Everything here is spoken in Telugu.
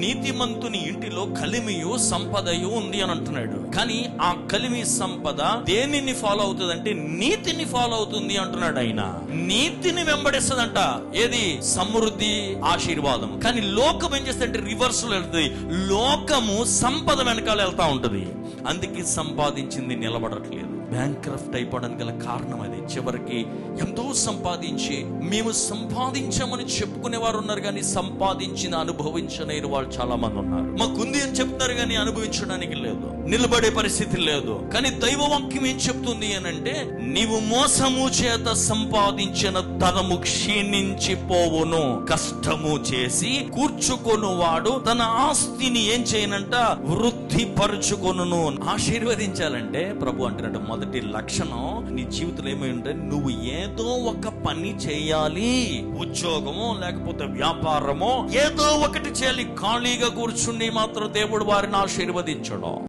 నీతిమంతుని ఇంటిలో కలిమియు సంపదయు ఉంది అని అంటున్నాడు. కానీ ఆ కలిమి సంపద దేనిని ఫాలో అవుతుంది అంటే నీతిని ఫాలో అవుతుంది అంటున్నాడు ఆయన. నీతిని వెంబడిస్తుందంట. ఏది? సమృద్ధి, ఆశీర్వాదం. కానీ లోకం ఏం చేస్తుందంటే రివర్స్ లో వెళ్తుంది. లోకము సంపద వెనకాల వెళ్తా ఉంటది. అందుకే సంపాదించింది నిలబడట్లేదు. బ్యాంక్రఫ్ట్ అయిపోవడానికి గల కారణం అది. చివరికి ఎంతో సంపాదించి మేము సంపాదించామని చెప్పుకునే వారు ఉన్నారు, కానీ సంపాదించిన అనుభవించని వాళ్ళు చాలా మంది ఉన్నారు. మాకుంది అని చెప్తారు కానీ అనుభవించడానికి లేదు, నిలబడే పరిస్థితి లేదు. కానీ దైవవాక్యం ఏం చెప్తుంది అని అంటే, నీవు మోసము చేత సంపాదించిన ధనము క్షీణించిపోవును, కష్టము చేసి కూర్చుకొను వాడు తన ఆస్తిని ఏం చేయనంట, వృద్ధి పరుచుకొనును. ఆశీర్వదించాలంటే ప్రభు అంటున్నట్టు మొదటి లక్షణం నీ జీవితంలో ఏమై ఉంటే, నువ్వు ఏదో ఒక పని చేయాలి. ఉద్యోగమో లేకపోతే వ్యాపారమో ఏదో ఒకటి చేయాలి. ఖాళీగా కూర్చుని మాత్రం దేవుడు వారిని ఆశీర్వదించడం.